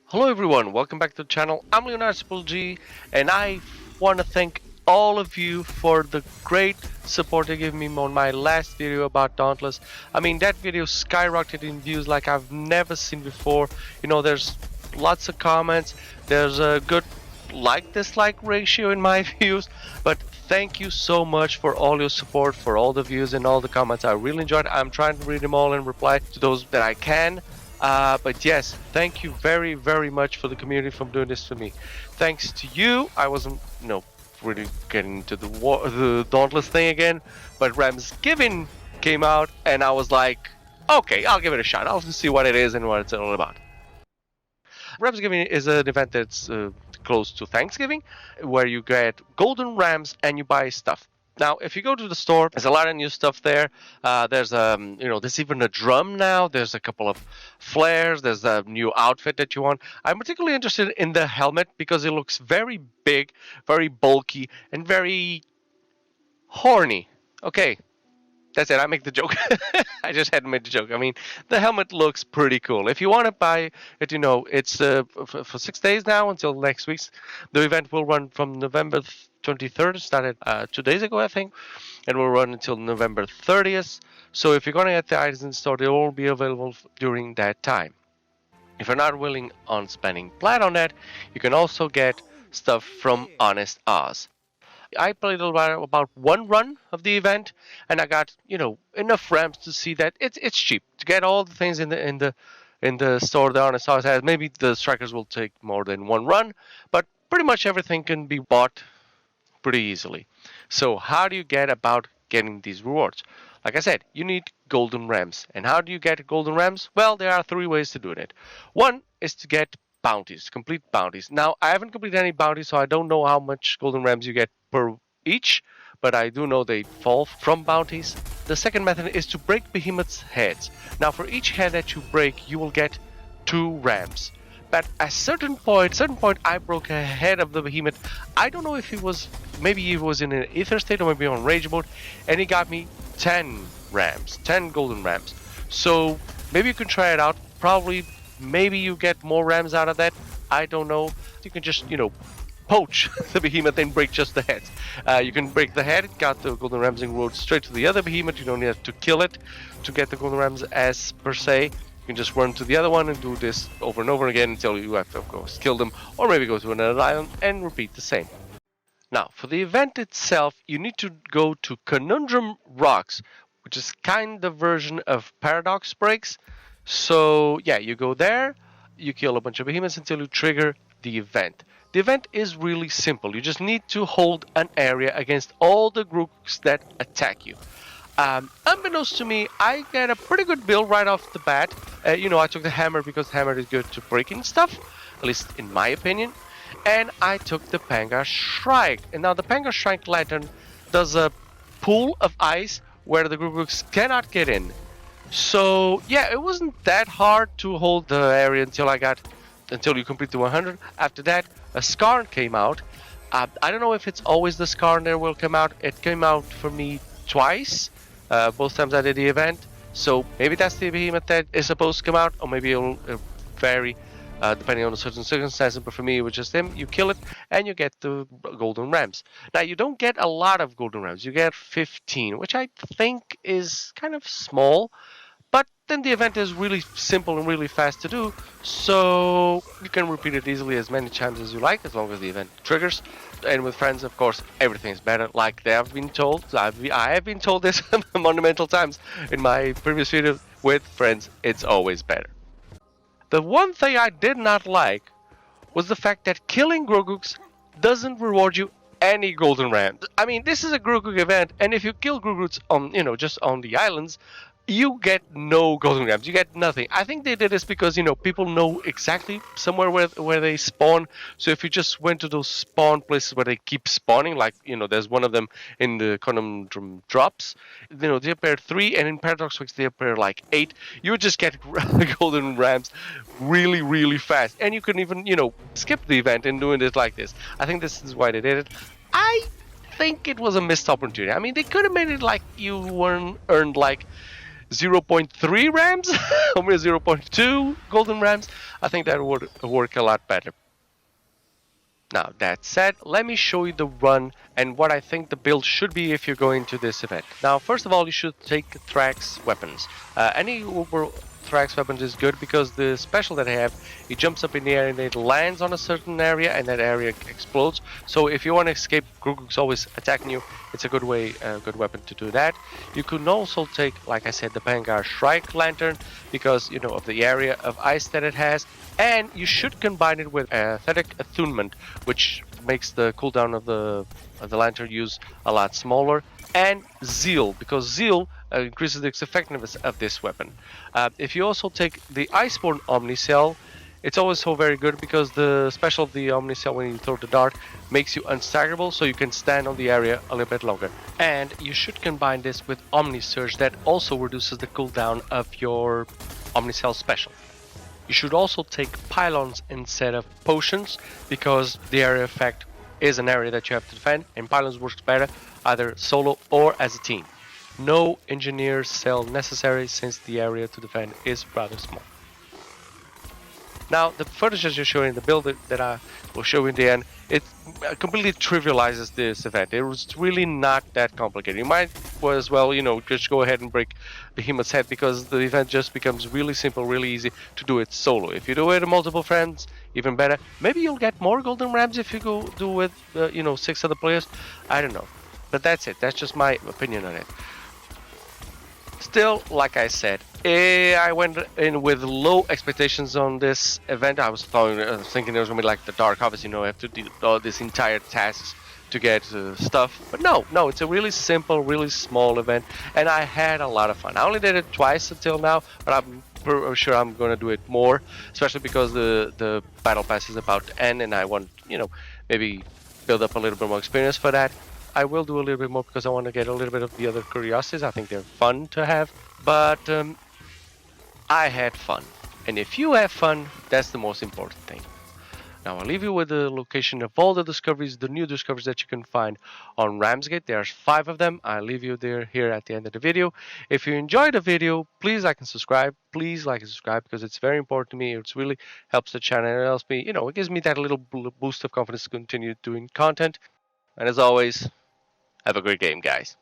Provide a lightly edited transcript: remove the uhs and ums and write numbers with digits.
Hello everyone, welcome back to the channel. I'm Leonardo G, and I want to thank all of you for the great support you gave me on my last video about Dauntless. I mean, that video skyrocketed in views like I've never seen before. You know, there's lots of comments, there's a good like-dislike ratio in my views, but thank you so much for all your support, for all the views and all the comments. I really enjoyed it. I'm trying to read them all and reply to those that I can. But yes, thank you very, very much for the community for doing this for me. Thanks to you, I wasn't, really getting into the Dauntless thing again, but Ramsgiving came out, and I was like, okay, I'll give it a shot. I'll see what it is and what it's all about. Ramsgiving is an event that's close to Thanksgiving, where you get golden rams and you buy stuff. Now, if you go to the store, there's a lot of new stuff there. There's there's even a drum now. There's a couple of flares. There's a new outfit that you want. I'm particularly interested in the helmet because it looks very big, very bulky, and very horny. Okay, that's it. I make the joke. I just had to make the joke. I mean, the helmet looks pretty cool. If you want to buy it, it's for 6 days now until next week. The event will run from November 23rd. It started 2 days ago, I think, and will run until November 30th. So if you're going to get the items in store, they will be available during that time. If you're not willing on spending plat on that, you can also get stuff from Honest Oz. I played about one run of the event, and I got enough ramps to see that it's cheap to get all the things in the store. The Honest House has. Maybe the strikers will take more than one run, but pretty much everything can be bought pretty easily. So how do you get about getting these rewards? Like I said, you need golden rams. And how do you get golden rams? Well, there are 3 ways to do it. One is to get bounties, complete bounties. Now, I haven't completed any bounties, so I don't know how much golden rams you get per each, but I do know they fall from bounties. The second method is to break behemoths' heads. Now, for each head that you break, you will get 2 rams. But at a certain point, I broke a head of the behemoth. I don't know if maybe he was in an ether state or maybe on rage mode, and he got me 10 rams, 10 golden rams. So maybe you can try it out. Probably, maybe you get more rams out of that. I don't know. You can just, poach the behemoth and break just the heads. You can break the head, got the golden rams and road straight to the other behemoth. You don't have to kill it to get the golden rams as per se. You can just run to the other one and do this over and over again until you have to, of course, kill them, or maybe go to another island and repeat the same. Now, for the event itself, you need to go to Conundrum Rocks, which is kind of version of Paradox Breaks. So, yeah, you go there, you kill a bunch of behemoths until you trigger the event. The event is really simple. You just need to hold an area against all the Gruks that attack you. Unbeknownst to me, I get a pretty good build right off the bat. I took the hammer because hammer is good to breaking stuff, at least in my opinion. And I took the Pangar Shrike. And now the Pangar Shrike Lantern does a pool of ice where the Gruks cannot get in. So yeah, it wasn't that hard to hold the area until you complete the 100. After that, a Skarn came out. I don't know if it's always the Skarn that will come out. It came out for me twice. Both times I did the event, so maybe that's the behemoth that is supposed to come out, or maybe it'll vary depending on the certain circumstances. But for me, it was just him. You kill it, and you get the golden rams. Now, you don't get a lot of golden rams. You get 15, which I think is kind of small. But then the event is really simple and really fast to do, so you can repeat it easily as many times as you like, as long as the event triggers. And with friends, of course, everything's better, like they have been told. I have been told this monumental times in my previous video. With friends, it's always better. The one thing I did not like was the fact that killing Gruks doesn't reward you any golden rams. I mean, this is a Gruk event, and if you kill Gruks on, just on the islands, you get no golden rams. You get nothing. I think they did this because, people know exactly somewhere where they spawn. So if you just went to those spawn places where they keep spawning, like, there's one of them in the Conundrum Drops, they appear 3, and in Paradox Weeks they appear like 8. You would just get golden rams really, really fast. And you can even, skip the event and doing it like this. I think this is why they did it. I think it was a missed opportunity. I mean, they could have made it like you earned like 0.3 rams or maybe 0.2 golden rams, I think that would work a lot better. Now that said, let me show you the run and what I think the build should be if you're going to this event. Now first of all, you should take Thrax weapons. Any Uber Thrax weapons is good because the special that I have, it jumps up in the air and it lands on a certain area and that area explodes. So if you want to escape Gruks always attacking you, it's a good way, good weapon to do that. You can also take, like I said, the Vanguard Shrike Lantern because you know of the area of ice that it has, and you should combine it with Aesthetic Attunement, which makes the cooldown of the lantern use a lot smaller, and Zeal, because Zeal increases the effectiveness of this weapon. If you also take the Iceborne Omnicell, it's also very good because the special of the Omnicell when you throw the dart makes you unstaggerable, so you can stand on the area a little bit longer. And you should combine this with Omnisurge, that also reduces the cooldown of your Omnicell special. You should also take pylons instead of potions because the area effect is an area that you have to defend, and pylons works better either solo or as a team. No engineer cell necessary since the area to defend is rather small. Now the footage that you're showing, the build that I will show in the end, it completely trivializes this event. It was really not that complicated. You might as well, you know, just go ahead and break Behemoth's head because the event just becomes really simple, really easy to do it solo. If you do it with multiple friends, even better. Maybe you'll get more golden rams if you go do with, you know, 6 other players. I don't know, but that's it. That's just my opinion on it. Still, like I said, I went in with low expectations on this event. I was thinking it was going to be like the Dark Harvest, you know, I have to do all these entire tasks to get stuff. But no, it's a really simple, really small event, and I had a lot of fun. I only did it twice until now, but I'm sure I'm going to do it more, especially because the Battle Pass is about to end, and I want, you know, maybe build up a little bit more experience for that. I will do a little bit more because I want to get a little bit of the other curiosities. I think they're fun to have, but I had fun. And if you have fun, that's the most important thing. Now I'll leave you with the location of all the discoveries, the new discoveries that you can find on Ramsgate. There's 5 of them. I'll leave you there here at the end of the video. If you enjoyed the video, please like and subscribe. Please like and subscribe because it's very important to me. It really helps the channel. It helps me, you know, it gives me that little boost of confidence to continue doing content. And as always, have a great game, guys.